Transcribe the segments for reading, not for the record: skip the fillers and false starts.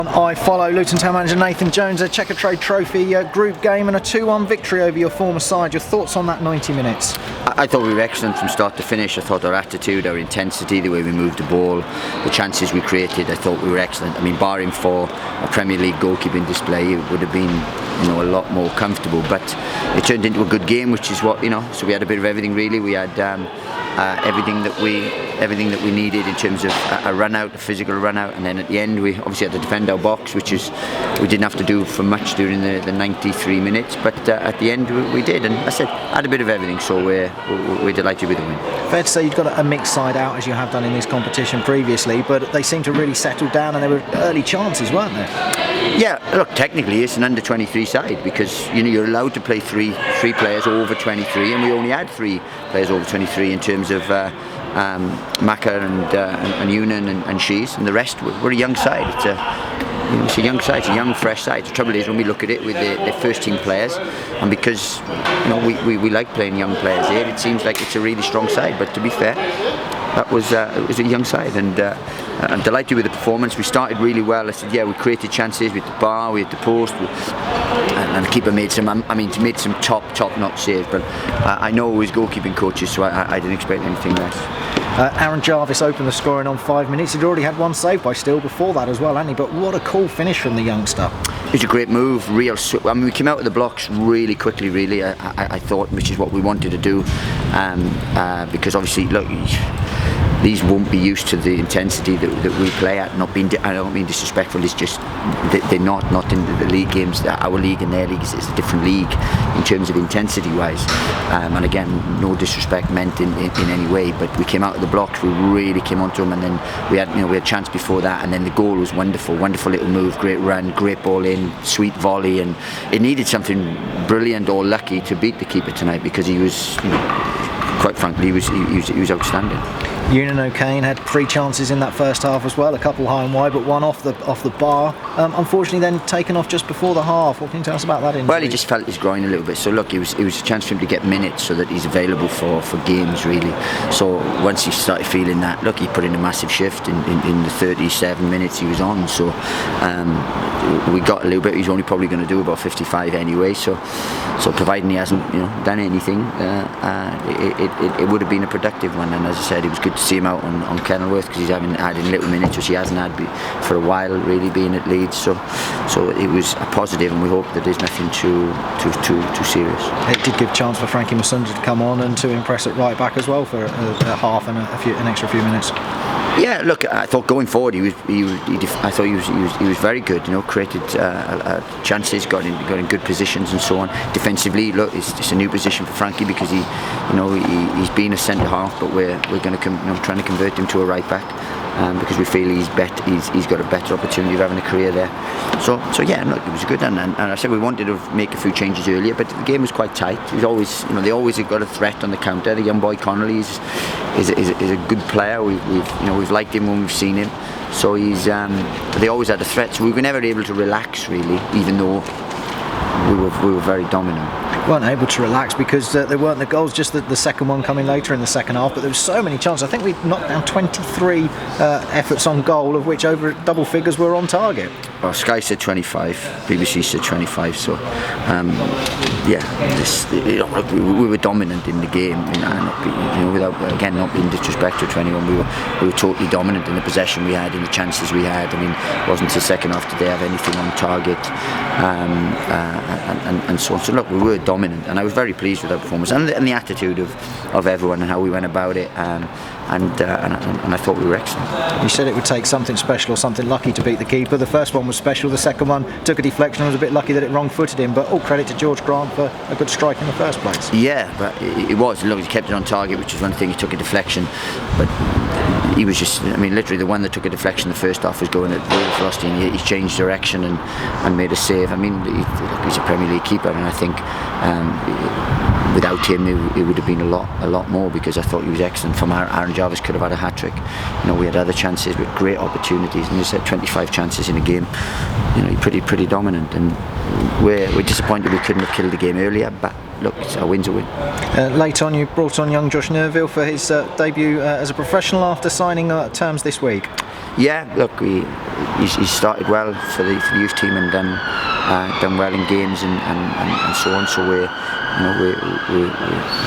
I follow Luton Town manager Nathan Jones, a Checker Trade Trophy group game and a 2-1 victory over your former side. Your thoughts on that 90 minutes? I thought we were excellent from start to finish. I thought our attitude, our intensity, the way we moved the ball, the chances we created, I thought we were excellent. I mean, barring for a Premier League goalkeeping display, it would have been, a lot more comfortable. But it turned into a good game, which is what, so we had a bit of everything really. We had everything that we needed in terms of a run out, a physical run out, and then at the end we obviously had to defend our box, which is we didn't have to do for much during the 93 minutes, but at the end we did, and I said had a bit of everything, so we're delighted with the win. Fair to say you've got a mixed side out as you have done in this competition previously, but they seem to really settle down, and there were early chances, weren't there? Yeah, look, technically it's an under-23 side because you're allowed to play three players over 23, and we only had 3 players over 23 in terms of Maka and Yunan and Shees, and the rest were a young side. It's a young side, it's a young, fresh side. The trouble is when we look at it with the first team players, and because we like playing young players here, it seems like it's a really strong side. But to be fair, it was a young side, and I'm delighted with the performance. We started really well. I said, we created chances with the bar, we had the post, and the keeper made some top-notch saves. But I know his goalkeeping coaches, so I didn't expect anything less. Aaron Jarvis opened the scoring on 5 minutes. He'd already had one save by Steele before that as well, hadn't he? But what a cool finish from the youngster. It was a great move, we came out of the blocks really quickly, really, I thought, which is what we wanted to do, because obviously, look, these won't be used to the intensity that we play at. I don't mean disrespectful, it's just they're not in the league games. Our league and their league is a different league in terms of intensity wise, and again, no disrespect meant in any way, but we came out of the blocks, we really came onto them, and then we had a chance before that, and then the goal was wonderful little move, great run, great ball in, sweet volley, and it needed something brilliant or lucky to beat the keeper tonight, because he was, quite frankly, he was outstanding. Yunan O'Kane had 3 chances in that first half as well, a couple high and wide, but one off the bar. Unfortunately, then taken off just before the half. What can you tell us about that injury? Well, he just felt his groin a little bit. So look, it was a chance for him to get minutes so that he's available for games really. So once he started feeling that, look, he put in a massive shift in the 37 minutes he was on. So we got a little bit. He's only probably going to do about 55 anyway. So providing he hasn't done anything, it would have been a productive one. And as I said, it was good to see him out on Kenilworth, because he's having had in little minutes, which he hasn't had for a while really, being at Leeds. So it was a positive, and we hope that there's nothing too serious. It did give chance for Frankie Masunda to come on and to impress at right back as well for a half and an extra few minutes. Yeah, look, I thought going forward he was very good. Created chances, got in good positions and so on. Defensively, look, it's a new position for Frankie, because he's been a centre half, but we're going to trying to convert him to a right back, because we feel he's got a better opportunity of having a career there. So yeah, look, it was good, and I said we wanted to make a few changes earlier, but the game was quite tight. It was always, they always have got a threat on the counter. The young boy Connolly is a good player. We've liked him when we've seen him. So they always had a threat. So we were never able to relax really, even though we were very dominant. Weren't able to relax because there weren't the goals, just the second one coming later in the second half, but there were so many chances. I think we knocked down 23 efforts on goal, of which over double figures were on target. Well, Sky said 25, BBC said 25, so we were dominant in the game, without again not being disrespectful to anyone. We were totally dominant in the possession we had, in the chances we had. I mean, it wasn't the second half did they have anything on target, and so on. So look, we were dominant, and I was very pleased with our performance and the attitude of everyone and how we went about it, and I thought we were excellent. You said it would take something special or something lucky to beat the keeper. The first one was special, the second one took a deflection and was a bit lucky that it wrong-footed him, but all credit to George Grant for a good strike in the first place. Yeah, but it was. Look, he kept it on target, which is one thing. He took a deflection, but he was just, literally the one that took a deflection the first half was going at real velocity, and he changed direction and made a save. He's a Premier League keeper, and I think without him it would have been a lot more, because I thought he was excellent. From Aaron Jarvis could have had a hat-trick. We had other chances with great opportunities, and you said 25 chances in a game. Pretty dominant, and we're disappointed we couldn't have killed the game earlier, but look, a win's a win. Late on, you brought on young Josh Nerville for his debut as a professional after signing terms this week. Yeah, look, he started well for the youth team and done well in games and so on. So we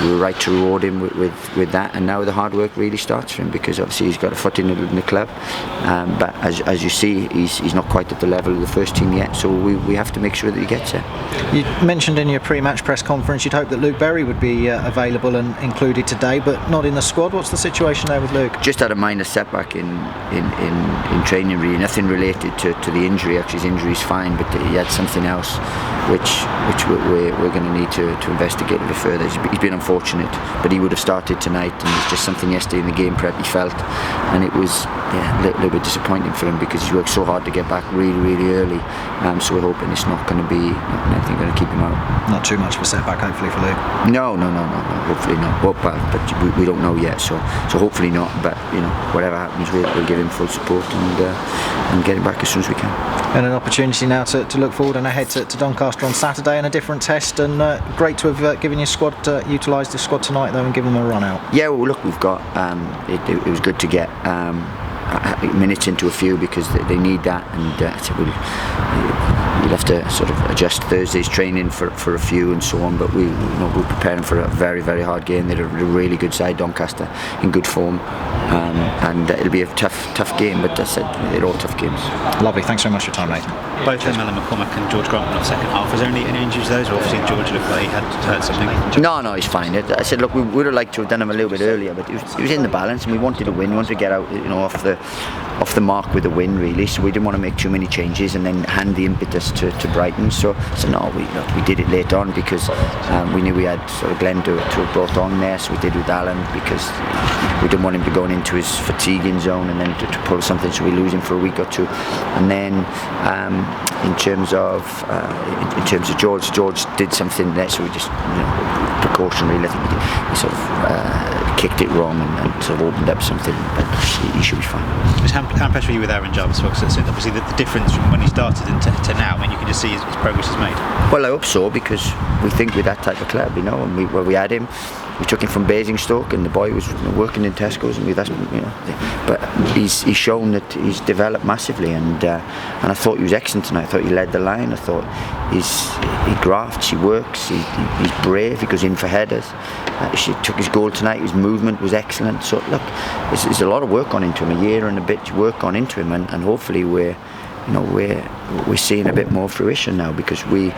were right to reward him with that. And now the hard work really starts for him, because obviously he's got a foot in the club. But as you see, he's not quite at the level of the first team yet. So we have to make sure that he gets there. You mentioned in your pre-match press conference you'd hope that Luke Berry would be available and included today, but not in the squad. What's the situation there with Luke? Just had a minor setback in training, really. Nothing related to the injury. Actually, his injury's fine, but he had something else which we're going to need to investigate a bit further. He's been unfortunate, but he would have started tonight, and it's just something yesterday in the game prep he felt, and it was a little bit disappointing for him, because he's worked so hard to get back really early. So we're hoping it's not going to be anything going to keep him out. Not too much of a setback, hopefully, for Luke. No, hopefully not. But we don't know yet, so hopefully not. But whatever happens, we'll give him full support and get him back as soon as we can. And an opportunity now to look forward and ahead to Doncaster on Saturday, and a different test, and great to have given your squad, utilised the squad tonight though, and given them a run out. Yeah, well look, we've got it was good to get minutes into a few, because they need that, and so we'll have to sort of adjust Thursday's training for a few and so on, but we're preparing for a very hard game. They're a really good side, Doncaster, in good form, and it'll be a tough game, but as I said, they're all tough games. Lovely, thanks very much for your time, Nathan. Both Alan McCormack and George Grant in the second half. Was there any injuries to those? Or obviously George looked like he had hurt something. No, he's fine. I said, look, we would have liked to have done him a little bit earlier, but he was in the balance, and we wanted to win. We wanted to get out, off the mark with a win, really. So we didn't want to make too many changes and then hand the impetus to Brighton. So no, we did it late on, because we knew we had sort of Glenn to have brought on there. So we did with Alan, because we didn't want him to go into his fatiguing zone and then to pull something, so we lose him for a week or two. And then in terms of George did something there, so we just precaution, really. I think he sort of kicked it wrong and sort of opened up something, but he should be fine. How impressed were you with Aaron Jarvis? Obviously the difference from when he started and to now, I mean, you can just see his progress is made. Well, I hope so, because we think with that type of club, and we had him. We took him from Basingstoke, and the boy was working in Tesco's, and but he's shown that he's developed massively, and I thought he was excellent tonight. I thought he led the line. I thought he grafts, he works, he's brave, he goes in for headers. He took his goal tonight. His movement was excellent. So look, there's a lot of work gone into him, a year and a bit work gone into him, and hopefully we're seeing a bit more fruition now, because we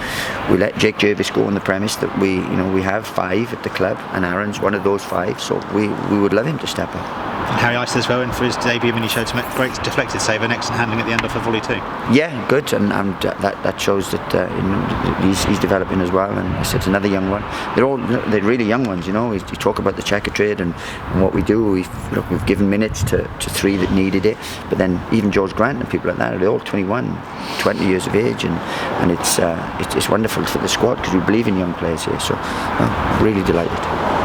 let Jake Jervis go on the premise that we have 5 at the club, and Aaron's one of those 5, so we would love him to step up. And Harry Ice as well, and for his debut, when he showed some great deflected save and excellent handling at the end of a volley too. Yeah, good, and that shows that he's developing as well. And I said, it's another young one. They're really young ones, You talk about the checker trade and what we do. We've given minutes to 3 that needed it, but then even George Grant and people like that, they're all 21, 20 years of age, and it's wonderful for the squad, because we believe in young players here. So really delighted.